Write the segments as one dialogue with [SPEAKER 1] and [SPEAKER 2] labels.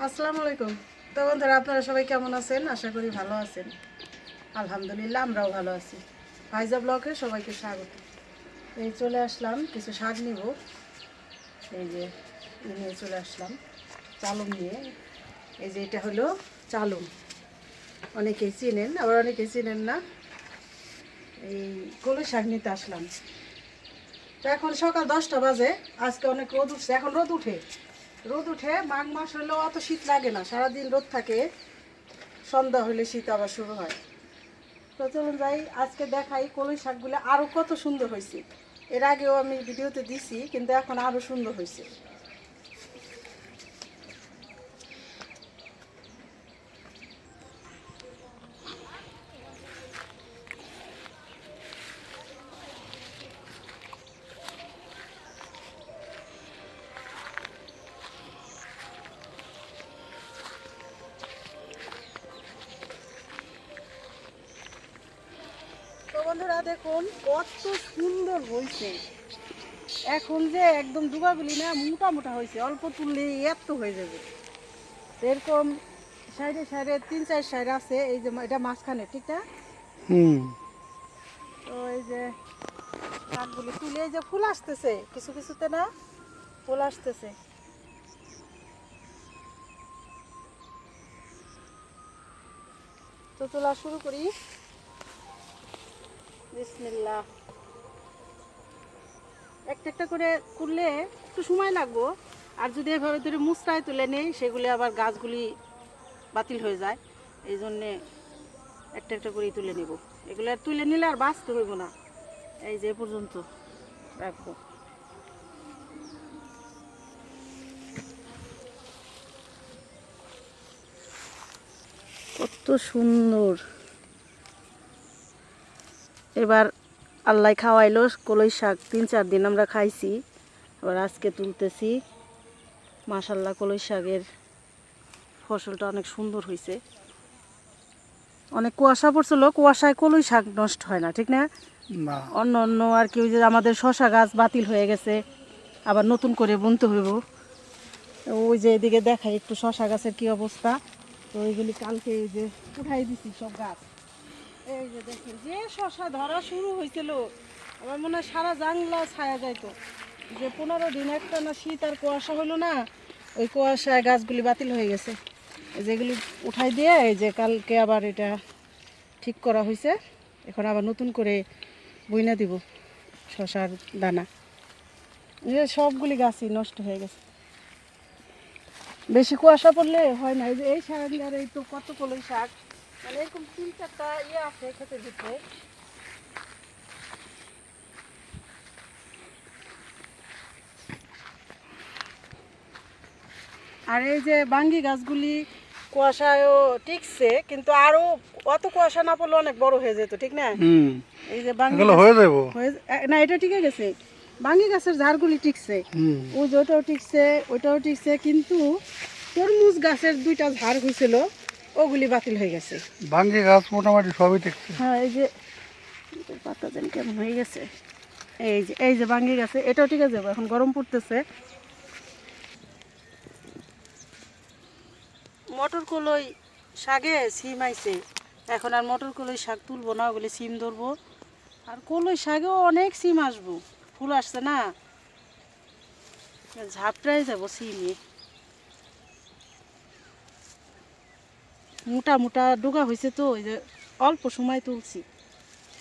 [SPEAKER 1] আসসালামু আলাইকুম। তো বন্ধুরা, আপনারা সবাই কেমন আছেন? আশা করি ভালো আছেন। আলহামদুলিল্লাহ, আমরাও ভালো আছি। ফাইজা ব্লগে সবাইকে স্বাগত। এই চলে আসলাম, কিছু শাক নিব। এই যে নিয়ে চলে আসলাম চালুম নিয়ে। এই যে এটা হলো চালুম, অনেকেই চিনেন আবার অনেকেই চিনেন না। এই কলই শাক নিতে আসলাম। তো এখন সকাল 10টা বাজে। আজকে অনেক রোদ উঠছে, এখন রোদ উঠে মাঘ মাস হলেও অত শীত লাগে না, সারাদিন রোদ থাকে। সন্ধ্যা হলে শীত আবার শুরু হয়। তো চলুন যাই, আজকে দেখাই কলই শাকগুলো আরও কত সুন্দর হয়েছে। এর আগেও আমি ভিডিওতে দিছি, কিন্তু এখন আরও সুন্দর হয়েছে। তো বন্ধুরা দেখুন কত সুন্দর হয়েছে। এখন যে একদম ডুবাগুলি না মোটা মোটা হয়েছে, অল্প তুললে এত হয়ে যাবে। এরকম সাইডে সাইডে 3-4 সাইড আছে। এই যে এটা মাঝখানে, ঠিক না? তো এই যে শাকগুলি তুলে, এই যে ফুল আসতেছে কিছু কিছুতে, না ফুল আসতেছে। তো তোলা শুরু করি। বিসমিল্লাহ। একটা একটা করে করলে একটু সময় লাগবো। আর যদি এভাবে ধরে মুচড়ায় তুলে নেই, সেগুলি আবার গাছগুলি বাতিল হয়ে যায়। এই জন্যে একটা একটা করেই তুলে নেব। এগুলো আর তুলে নিলে আর বাঁচতে হইব না। এই যে পর্যন্ত রাখবো। কত সুন্দর। এবার আল্লাহ খাওয়াইলো কলই শাক, 3-4 দিন আমরা খাইছি। আবার আজকে তুলতেছি। মাশাল্লাহ, কলই শাকের ফসলটা অনেক সুন্দর হয়েছে। অনেক কুয়াশা পড়ছিল, কুয়াশায় কলই শাক নষ্ট হয় না, ঠিক না? অন্য অন্য আর কি, ওই যে আমাদের শশা গাছ বাতিল হয়ে গেছে, আবার নতুন করে বুনতে হইব। ওই যে এদিকে দেখাই একটু শশা গাছের কি অবস্থা। তো ওইগুলি কালকে এই যে উঠাই দিছি সব গাছ। এই যে দেখেন, যে শশা ধরা শুরু হয়েছিল, আমার মনে হয় সারা জাংলা ছায়া যাইতো। যে 15 দিন একটা না শীত আর কুয়াশা হলো না, ওই কুয়াশায় গাছগুলি বাতিল হয়ে গেছে। যেগুলি উঠাই দিয়ে এই যে কালকে আবার এটা ঠিক করা হয়েছে। এখন আবার নতুন করে বইনা দিব শশার দানা। সবগুলি গাছই নষ্ট হয়ে গেছে, বেশি কুয়াশা পড়লে হয় না। এই যে এই শাক আর এই তো কত কলই শাক, মানে এরকম 3-4টা ইয়ে আছে ক্ষেতের ভিতরে। আর এই যে বাঙ্গি গাছগুলি কুয়াশায়ও টিকছে, কিন্তু আরো অত কুয়াশা না পড়লে অনেক বড় হয়ে যেত, ঠিক না? এই যে বাঙ্গি হয়ে যাবো না, এটা টিকে গেছে। বাঙ্গি গাছের ঝাড়গুলি টিকছে, ওই যে ওটাও টিকছে, ওইটাও টিকছে। কিন্তু তরমুজ গাছের 2টা ঝাড় হয়েছিল, ওগুলি বাতিল হয়ে গেছে।
[SPEAKER 2] বাঙ্গি গাছ মোটামুটি সবই টিকছে।
[SPEAKER 1] হ্যাঁ, এই যে পাতা যেন কেমন হয়ে গেছে। এই যে বাঙ্গি গাছে এটাও টিকে যাবে, এখন গরম পড়তেছে। মটর কলই শাকে সিম আইছে। এখন আর মটর কলই শাক তুলবো না, ওগুলি সিম ধরবো। আর কলই শাকেও অনেক সিম আসবো, ফুল আসছে না, ঝাপটাই যাবো সিমে। মোটা মোটা ডোগা হয়েছে, তো ওই যে অল্প সময় তুলছি,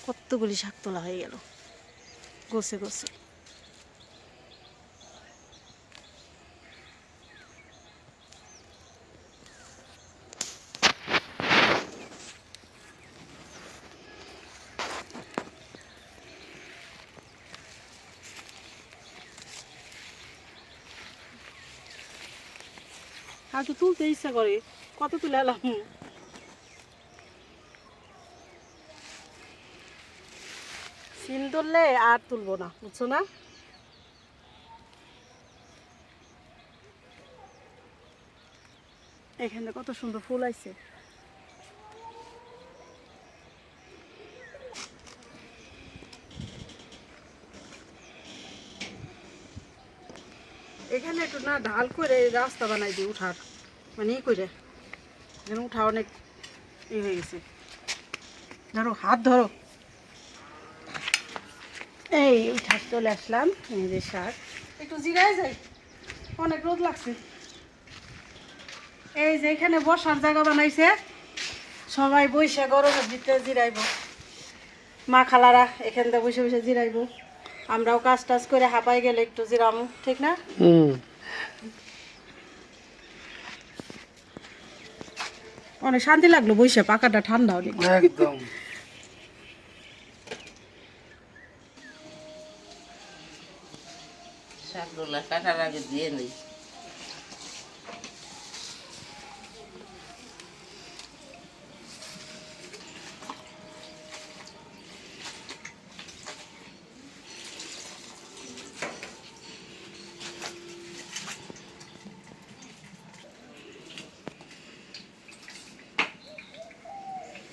[SPEAKER 1] কতগুলি শাক তোলা হয়ে গেল গোছে গোছে। আর তো তুলতে ইচ্ছা করে, কত তুলে এলাম। সিম ধরলে আর তুলবো না, বুঝছো না? এখানে কত সুন্দর ফুল আইছে। এখানে একটু না ঢাল করে রাস্তা বানাই দিই উঠার, মানে ই করে যেন উঠা অনেক হয়ে গেছে। ধরো হাত ধরো, এই উঠা চলে আসলাম। এই যে শাক, একটু জিরায় যাই, অনেক রোদ লাগছে। এই যে এখানে বসার জায়গা বানাইছে, সবাই বসে গরমের ভিতরে জিরাইব। মা খালারা এখান থেকে বসে বসে জিরাইব, আমরাও কাজ টাজ করে হাঁপাই গেলে একটু জিরামু, ঠিক না? অনেক শান্তি লাগলো বসে, পাকাটা ঠান্ডা অনেক।
[SPEAKER 2] একদম।
[SPEAKER 3] শাকগুলা কাটার আগে দিয়ে নিই।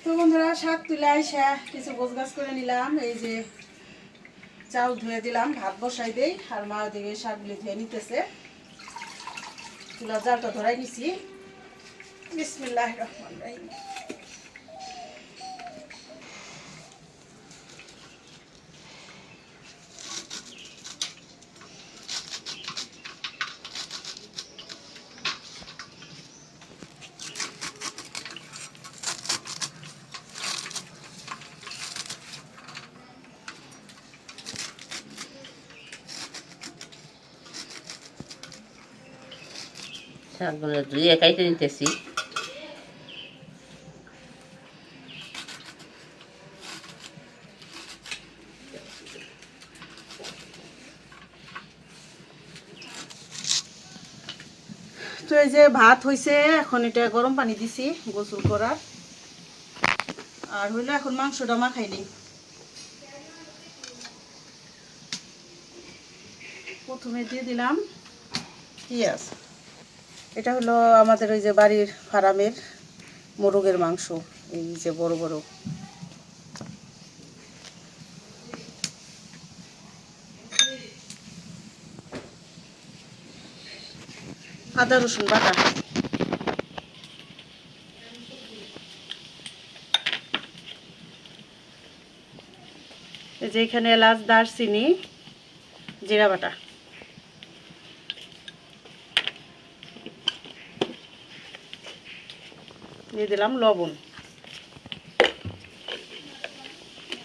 [SPEAKER 1] তো বন্ধুরা, শাক তুলে আইসা কিছু গোছ গাছ করে নিলাম। এই যে চাল ধুয়ে দিলাম, ভাত বসাই দেই, আর মা ওদিকে শাকগুলি ধুয়ে নিতেছে। চুলার জালটা ধরাই নিছি। বিসমিল্লাহির রহমানির রহিম।
[SPEAKER 3] শাকগুলো ধুয়ে কাইটে নিতেছি।
[SPEAKER 1] তো এই যে ভাত হইছে, এখন এটা গরম পানি দিছি গোসল করার। আর হইলো এখন মাংসটা মাখাই নিই। প্রথমে দিয়ে দিলাম পেঁয়াজ। এটা হলো আমাদের ওই যে বাড়ির ফার্মের মোরগের মাংস, এই যে বড় বড়। আদা রসুন বাটা, এই যে এখানে এলাচ দারচিনি জিরা বাটা, দিয়ে দিলাম লবণ।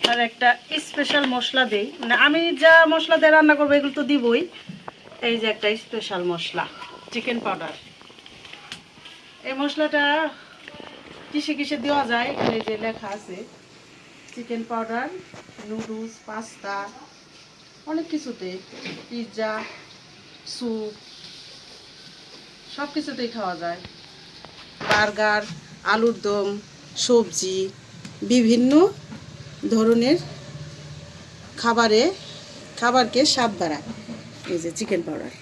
[SPEAKER 1] আর একটা স্পেশাল মশলা দিই, মানে আমি যা মশলা দিয়ে রান্না করবো এগুলো তো দিবই। এই যে একটা স্পেশাল মশলা, চিকেন পাউডার। এই মশলাটা কিসে কিসে দেওয়া যায় এখানে যে লেখা আছে, চিকেন পাউডার, নুডলস, পাস্তা, অনেক কিছুতে, পিৎজা, স্যুপ, সব কিছুতেই খাওয়া যায়। বার্গার, আলুর দম, সবজি, বিভিন্ন ধরনের খাবারকে স্বাদ বাড়ায় এই যে চিকেন পাউডার।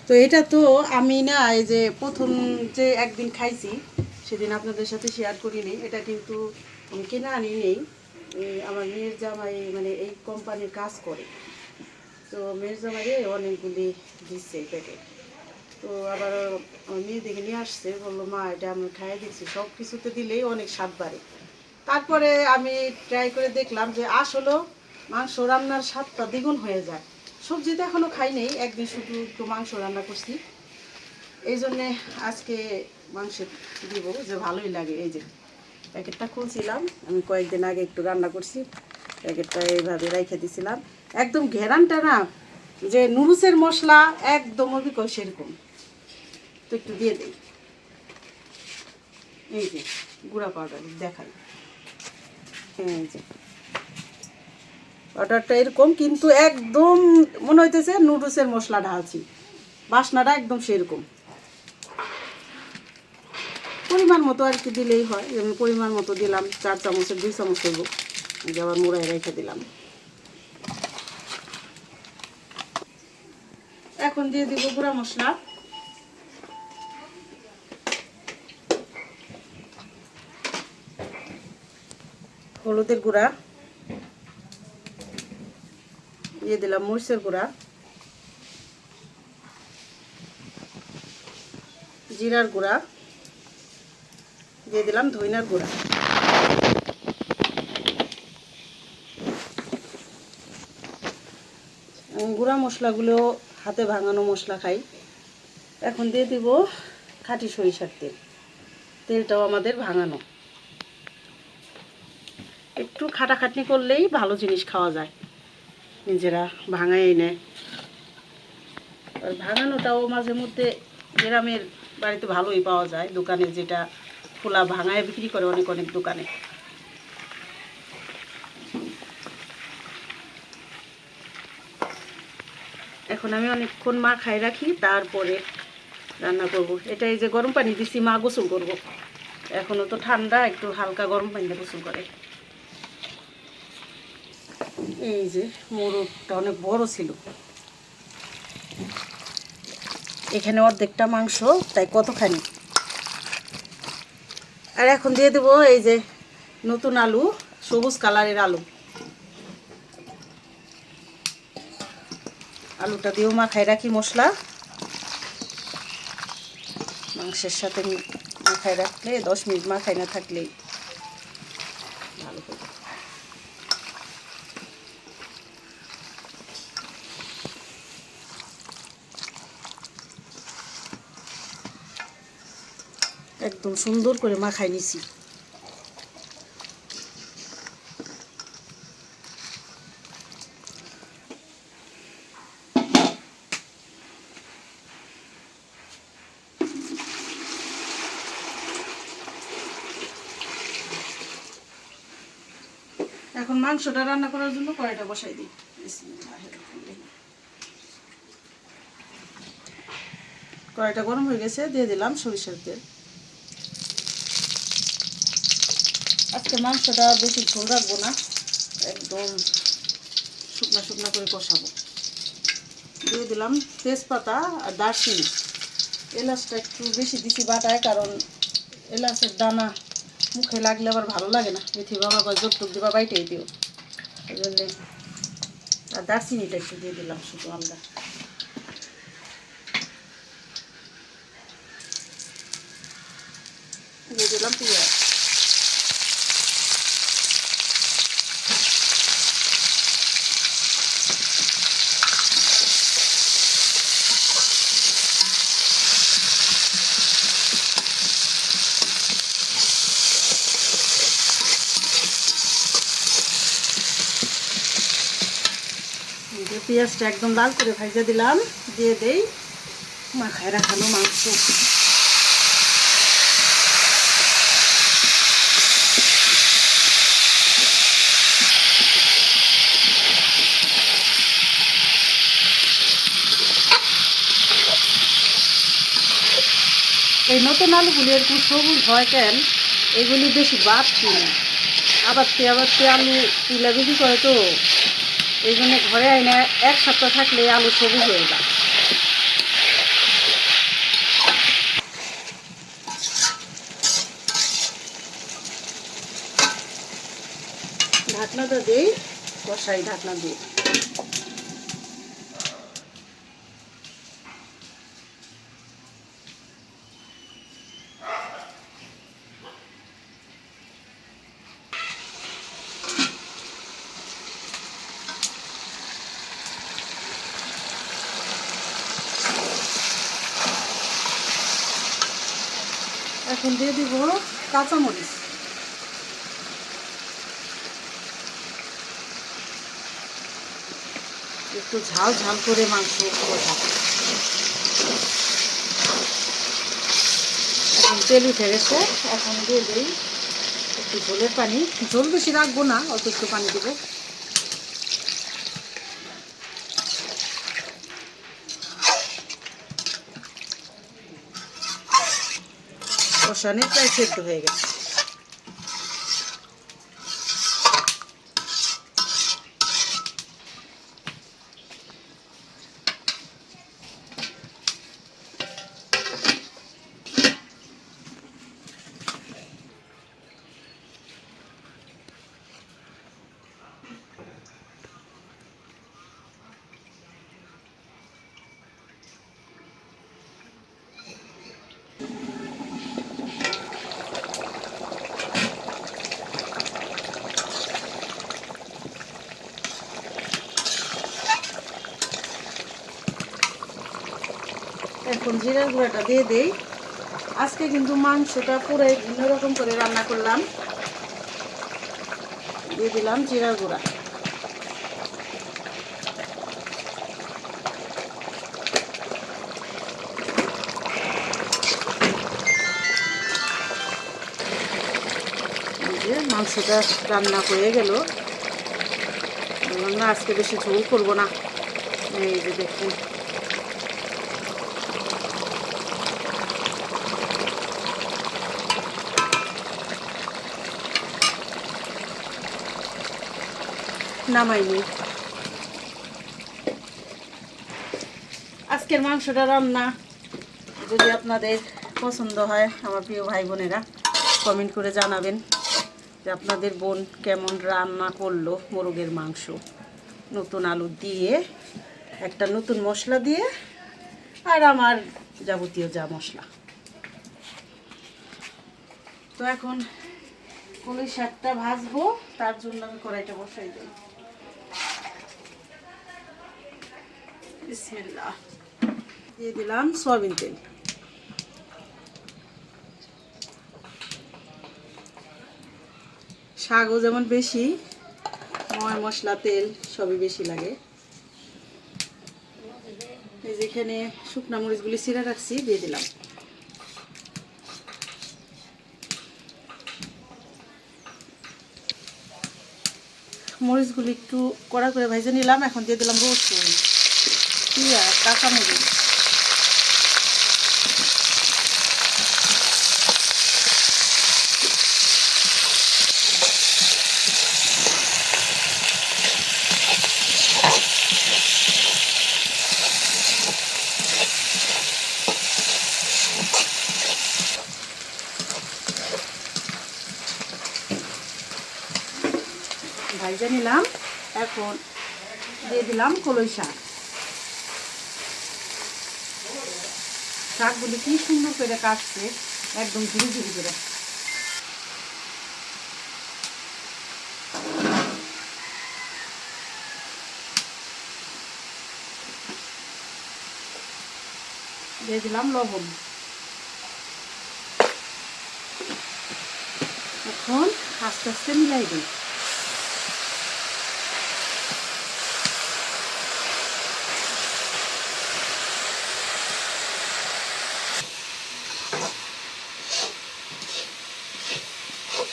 [SPEAKER 1] তো এটা তো আমি না, এই যে প্রথম যে একদিন খাইছি সেদিন আপনাদের সাথে শেয়ার করিনি। এটা কিন্তু আমি কিনে আনি নেই, আমার মেয়ের জামাই মানে এই কোম্পানির কাজ করে। তো মেয়ের জামাইয়ে অনেকগুলি দিচ্ছে এই প্যাকেট। তো আবার আমার মেয়ে দেখে নিয়ে আসছে, বললো মা এটা আমি খাইয়ে দেখছি, সব কিছুতে দিলেই অনেক স্বাদ বাড়ে। তারপরে আমি ট্রাই করে দেখলাম যে আসলেও মাংস রান্নার স্বাদটা দ্বিগুণ হয়ে যায়। সবজিতে এখনও খাই নেই, একদিন শুধু একটু মাংস রান্না করছি। এই জন্যে আজকে মাংস দিব, যে ভালোই লাগে। এই যে প্যাকেটটা খুলছিলাম, আমি কয়েকদিন আগে একটু রান্না করছি, প্যাকেটটা এইভাবে রেখে দিছিলাম। একদম ঘেরানটা না, যে নুডলসের মশলা একদম অবিকল সেরকম। তো একটু দিয়ে দিই, এই যে গুঁড়া পাউডার দেখাই, এই যে পাউডারটা এরকম, কিন্তু একদম মনে হইতেছে নুডলসের মশলা ঢালছি, বাসনাটা একদম সেরকম। পরিমাণ মতো আর কি দিলেই হয়, আমি পরিমাণ মতো দিলাম, 4 চামচের 2 চামচ করব, যে আবার মুড়াই রেখে দিলাম। এখন দিয়ে দিব গুঁড়া মশলা, হলুদের গুঁড়া, দিয়ে দিলাম মরিচের গুঁড়া, জিরার গুঁড়া, দিয়ে দিলাম ধইনার গুঁড়া। গুঁড়া মশলাগুলো হাতে ভাঙানো মশলা খাই। এখন দিয়ে দিব খাঁটি সরিষার তেল, তেলটাও আমাদের ভাঙানো। একটু খাটাখাটনি করলেই ভালো জিনিস খাওয়া যায়, নিজেরা ভাঙাই নেয়। আর ভাঙানোটাও মাঝে মধ্যে গ্রামের বাড়িতে ভালোই পাওয়া যায়, দোকানে যেটা খোলা ভাঙায় বিক্রি করে অনেক অনেক দোকানে। এখন আমি অনেকক্ষণ মাখায় রাখি, তারপরে রান্না করব। এটা এই যে গরম পানি দিছি, মা গোসল করব। এখনও তো ঠান্ডা, একটু হালকা গরম পানিতে গোসল করে। এই যে মোরগটা অনেক বড় ছিল, এখানে অর্ধেকটা মাংস, তাই কতখানি। আর এখন দিয়ে দেবো এই যে নতুন আলু, সবুজ কালারের আলু। আলুটা দিয়েও মাখায় রাখি মশলা, মাংসের সাথে মাখায় রাখলে 10 মিনিট মাখায় না থাকলেই ভালো হবে। একদম সুন্দর করে মাখায় নিছি। এখন মাংসটা রান্না করার জন্য কড়াইটা বসাই দিই। কড়াইটা গরম হয়ে গেছে, দিয়ে দিলাম সরিষার তেল। আজকে মাংসটা বেশি ঝোল রাখবো না, একদম শুকনো শুকনো করে কষাবো। দিয়ে দিলাম তেজপাতা আর দারচিনি। এলাচটা একটু বেশি দিছি বাটায়, কারণ এলাচের দানা মুখে লাগলে আবার ভালো লাগে না। মেথি বাবা বা যতটুক দিবা বাইটাই দিও, এই জন্যে। আর দারচিনিটা একটু দিয়ে দিলাম শুধু আমরা। দিয়ে দিলাম পেঁয়াজ। পেঁয়াজটা একদম লাল করে ভাজা দিলাম, দিয়ে দেই মাখায় রাখানো মাংস। এই নতুন আলুগুলি একটু সবুজ হয় কেন, এগুলি বেশি বাড়তি না, আবারতে আলু তুলা বিক্রি করে তো, এই জন্য ঘরে আইনা এক সপ্তাহ থাকলে আলু সবুজ হয়ে যায়। ঢাকনাটা দিই, কষাই ঢাকনা দিয়ে। এখন দিয়ে দিব কাঁচামরিচ। একটু ঝাল ঝাল করে মাংস কষাবো। এখন তেল উঠে গেছে, এখন দিয়ে দিই একটু ঝোলের পানি। ঝোল বেশি রাখবো না, অল্প একটু পানি দেবো। কষানো প্রায় সেদ্ধ হয়ে গেছে। এখন জিরার গুঁড়াটা দিয়ে দেই। আজকে কিন্তু মাংসটা পুরো ভিন্ন রকম করে রান্না করলাম। দিয়ে দিলাম জিরার গুঁড়া। মাংসটা রান্না হয়ে গেল। বললাম না আজকে বেশি ঝোল করবো না। এই যে দেখুন, নামাইনি। আজকের মাংসটা রান্না যদি আপনাদের পছন্দ হয়, আমার প্রিয় ভাই বোনেরা কমেন্ট করে জানাবেন যে আপনাদের বোন কেমন রান্না করলো মোরগের মাংস, নতুন আলু দিয়ে, একটা নতুন মশলা দিয়ে, আর আমার যাবতীয় যা মশলা। তো এখন কলই শাকটা ভাজবো, তার জন্য আমি কড়াইটা বসাই দিই। বিসমিল্লাহ। দিয়ে দিলাম সয়াবিন তেল। শাকও যেমন বেশি, ময় মশলা তেল সবই বেশি লাগে। এই যেখানে শুকনা মরিচগুলি ছিঁড়ে রাখছি দিয়ে দিলাম। মরিচগুলি একটু কড়া করে ভেজে নিলাম। এখন দিয়ে দিলাম রসুন, পেঁয়াজ, কাঁচামরিচ। ভাজা নিলাম। এখন দিয়ে দিলাম কলই শাক। শাকগুলি কি সুন্দর করে কাটছে, একদম ঝুড়ি ঝুড়ি করে। দিয়ে দিলাম লবণ। এখন আস্তে আস্তে মিলাই দিই।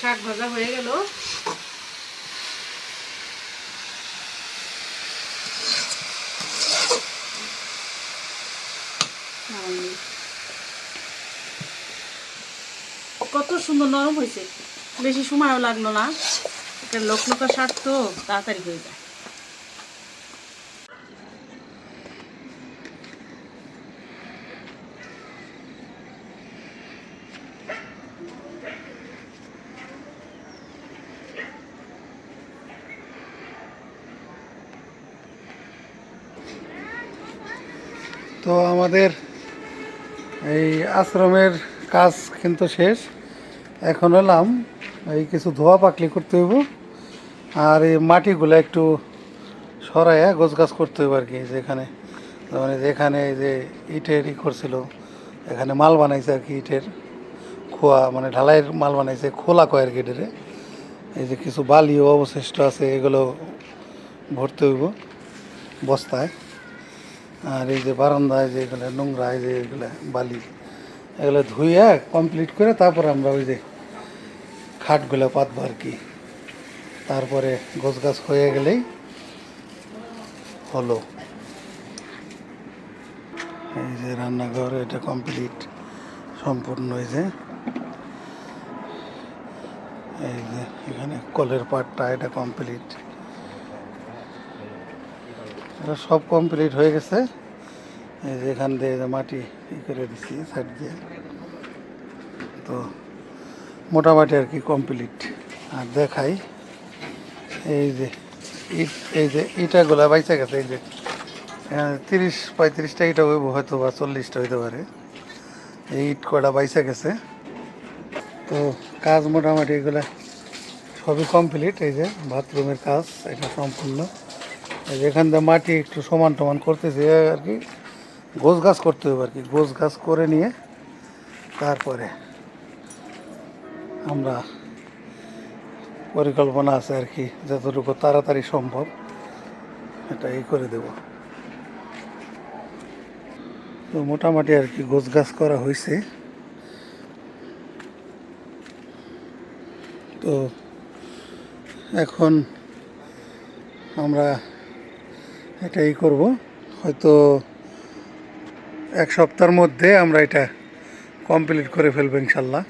[SPEAKER 1] শাক ভাজা হয়ে গেল। কত সুন্দর নরম হয়েছে, বেশি সময়ও লাগলো না। একটা লোকলোকা শাক তো তাড়াতাড়ি হয়ে যায়।
[SPEAKER 2] তো আমাদের এই আশ্রমের কাজ কিন্তু শেষ। এখন এলাম এই কিছু ধোয়া পাকলি করতে হইব, আর এই মাটিগুলো একটু সরাইয়া গোছগাছ করতে হইব আর কি। যেখানে মানে যেখানে এই যে ইটের করছিল, এখানে মাল বানাইছে আর কি, ইটের খোয়া মানে ঢালাইয়ের মাল বানাইছে, খোলা কয় আর কি এটারে। এই যে কিছু বালিও অবশিষ্ট আছে, এগুলো ভরতে হইব বস্তায়। আর এই যে বারান্দায় যে এগুলো নোংরা, এই যে এগুলো বালি, এগুলো ধুইয়া কমপ্লিট করে তারপরে আমরা ওই যে খাটগুলো পাতবো আর কি। তারপরে গোছগাছ হয়ে গেলেই হলো। এই যে রান্নাঘর এটা কমপ্লিট সম্পূর্ণ। এই যে এখানে কলের পাটটা এটা কমপ্লিট, এটা সব কমপ্লিট হয়ে গেছে। এই যে এখান দিয়ে মাটি করে দিচ্ছি সাইড দিয়ে, তো মোটামুটি আর কি কমপ্লিট। আর দেখাই এই যে ইট, এই যে ইটাগুলা বাইচা গেছে। এই যে 30-35টা ইটা হইব, হয়তো বা 40টা হইতে পারে। এই ইট কটা বাইচা গেছে। তো কাজ মোটামুটি এগুলা সবই কমপ্লিট। এই যে বাথরুমের কাজ এটা সম্পূর্ণ। এই যে এখান দিয়ে মাটি একটু সমান টমান করতেছে আর কি, গোছ গাছ করতে হবে আর কি। গোছ গাছ করে নিয়ে তারপরে আমরা পরিকল্পনা আছে আর কি, যতটুকু তাড়াতাড়ি সম্ভব এটা এই করে দেব। তো মোটামুটি আর কি গোছ গাছ করা হয়েছে। তো এখন আমরা এটাই করব, হয়তো 1 সপ্তাহের মধ্যে আমরা এটা কমপ্লিট করে ফেলবো ইনশাল্লাহ।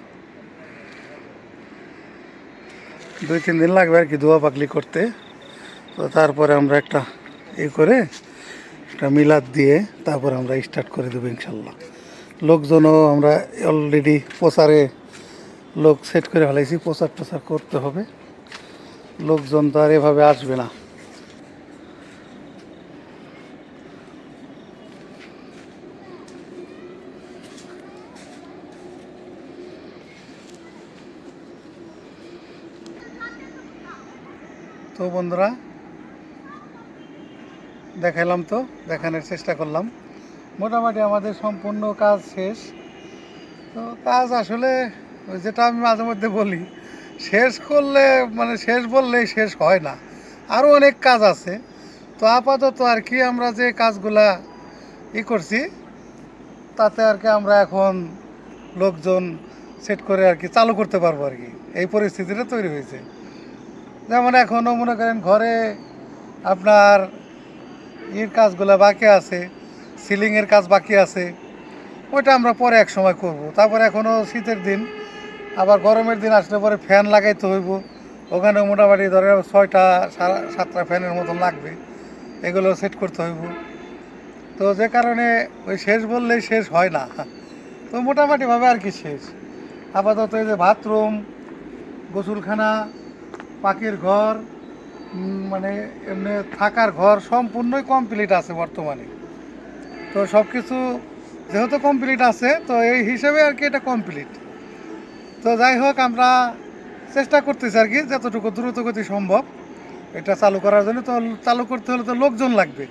[SPEAKER 2] 2-3 দিন লাগবে আর কি ধোয়া পাকলি করতে। তো তারপরে আমরা একটা করে একটা মিলাদ দিয়ে তারপর আমরা স্টার্ট করে দেবো ইনশাল্লাহ। লোকজনও আমরা অলরেডি প্রচারে লোক সেট করে ফেলাইছি, প্রচার টচার করতে হবে, লোকজন তো আর এভাবে আসবে না। তো বন্ধুরা দেখালাম, তো দেখানোর চেষ্টা করলাম। মোটামুটি আমাদের সম্পূর্ণ কাজ শেষ। তো কাজ আসলে ওই যেটা আমি মাঝে মধ্যে বলি, শেষ করলে মানে শেষ বললেই শেষ হয় না, আরও অনেক কাজ আছে। তো আপাতত আর কি আমরা যে কাজগুলা করছি তাতে আর কি আমরা এখন লোকজন সেট করে আর কি চালু করতে পারবো আর কি, এই পরিস্থিতিটা তৈরি হয়েছে। যেমন এখনও মনে করেন ঘরে আপনার কাজগুলো বাকি আছে, সিলিংয়ের কাজ বাকি আছে, ওইটা আমরা পরে এক সময় করব। তারপরে এখনও শীতের দিন, আবার গরমের দিন আসলে পরে ফ্যান লাগাইতে হইব, ওখানে মোটামুটি ধরে 6-7টা ফ্যানের মতন লাগবে, এগুলো সেট করতে হইব। তো যে কারণে ওই শেষ বললেই শেষ হয় না। তো মোটামুটিভাবে আর কি শেষ। আপাতত এই যে বাথরুম, গোসলখানা, পাখির ঘর, মানে এমনি থাকার ঘর সম্পূর্ণই কমপ্লিট আছে বর্তমানে। তো সব কিছু যেহেতু কমপ্লিট আছে, তো এই হিসেবে আর কি এটা কমপ্লিট। তো যাই হোক, আমরা চেষ্টা করতেছি আর কি যতটুকু দ্রুতগতি সম্ভব এটা চালু করার জন্য। তো চালু করতে হলে তো লোকজন লাগবে।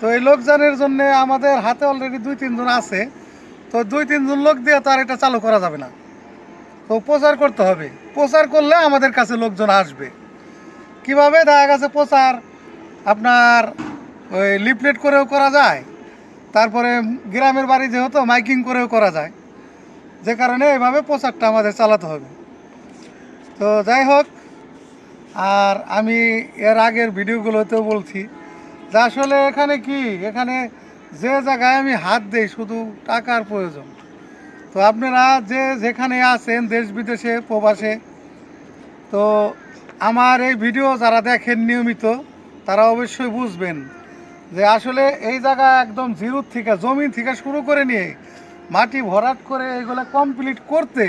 [SPEAKER 2] তো এই লোকজনের জন্য আমাদের হাতে অলরেডি 2-3 জন আছে। তো 2-3 জন লোক দিয়ে তো আর এটা চালু করা যাবে না। তো প্রচার করতে হবে, প্রচার করলে আমাদের কাছে লোকজন আসবে। কিভাবে? দেখা গেছে প্রচার আপনার ওই লিফলেট করেও করা যায়, তারপরে গ্রামের বাড়ি যেহেতু মাইকিং করেও করা যায়, যে কারণে এভাবে প্রচারটা আমাদের চালাতে হবে। তো যাই হোক, আর আমি এর আগের ভিডিওগুলোতেও বলছি যে আসলে এখানে কি, এখানে যে জায়গায় আমি হাত দেই শুধু টাকার প্রয়োজন। তো আপনারা যে যেখানে আছেন দেশ বিদেশে প্রবাসে, তো আমার এই ভিডিও যারা দেখেন নিয়মিত তারা অবশ্যই বুঝবেন যে আসলে এই জায়গা একদম জিরো থেকে, জমিন থেকে শুরু করে নিয়ে মাটি ভরাট করে এগুলো কমপ্লিট করতে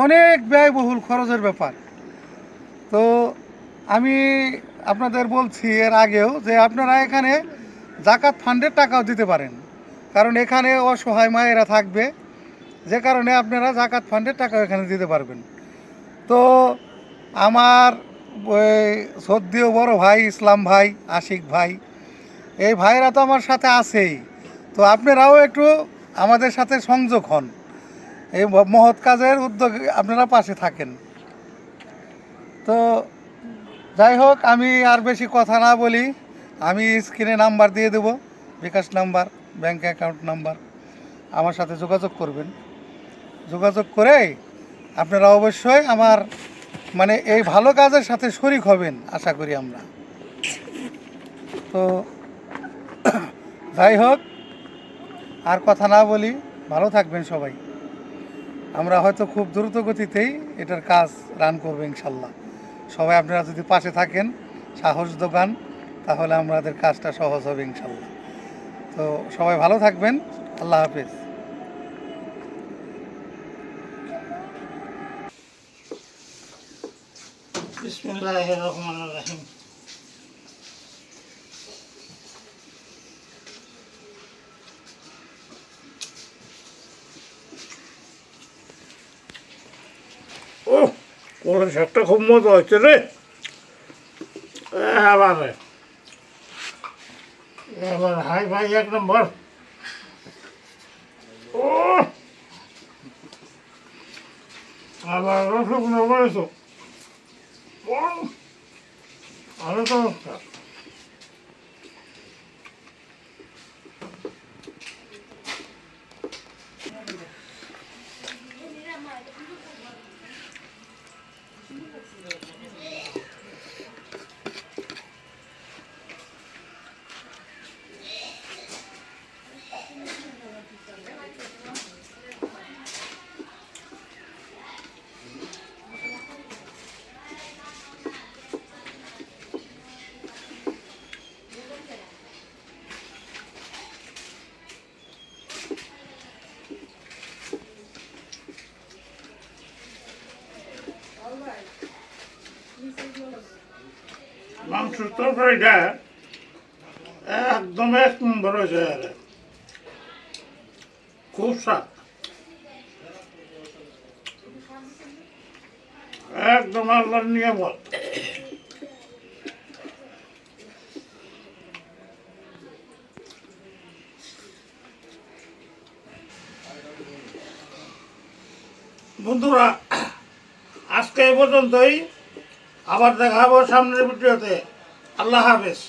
[SPEAKER 2] অনেক ব্যয়বহুল খরচের ব্যাপার। তো আমি আপনাদের বলছি এর আগেও যে আপনারা এখানে জাকাত ফান্ডের টাকাও দিতে পারেন, কারণ এখানে অসহায় মায়েরা থাকবে, যে কারণে আপনারা জাকাত ফান্ডের টাকাও এখানে দিতে পারবেন। তো আমার ওই শ্রদ্ধেয় বড় ভাই ইসলাম ভাই, আশিক ভাই, এই ভাইরা তো আমার সাথে আছেই। তো আপনারাও একটু আমাদের সাথে সংযোগ হন, এই মহৎ কাজের উদ্যোগে আপনারা পাশে থাকেন। তো যাই হোক, আমি আর বেশি কথা না বলি, আমি স্ক্রিনে নাম্বার দিয়ে দেব, বিকাশ নাম্বার, ব্যাংক অ্যাকাউন্ট নাম্বার, আমার সাথে যোগাযোগ করবেন। যোগাযোগ করে আপনারা অবশ্যই আমার মানে এই ভালো কাজের সাথে শরিক হবেন আশা করি আমরা। তো যাই হোক, আর কথা না বলি, ভালো থাকবেন সবাই। আমরা হয়তো খুব দ্রুত গতিতেই এটার কাজ রান করবো ইনশাল্লাহ। সবাই আপনারা যদি পাশে থাকেন, সাহস দোকান, তাহলে আমাদের কাজটা সহজ হবে ইনশাল্লাহ। তো সবাই ভালো থাকবেন, আল্লাহ হাফেজ।
[SPEAKER 4] বিসমিল্লাহির রহমানির রহিম। ও কলের শাকটা খুব মজা হচ্ছে রে। এবারে এবার হাই ভাই 1 নম্বর। ও আবার রসগোল্লা বানাইছো আরো চমৎকার। মাংসের তরকারিটা একদম এক নম্বর হয়েছে, খুব স্বাদ, একদম আল্লাহর নিয়ামত। বন্ধুরা, আজকে এই পর্যন্তই, আবার দেখা হবে সামনের ভিডিওতে। আল্লাহ হাফেজ।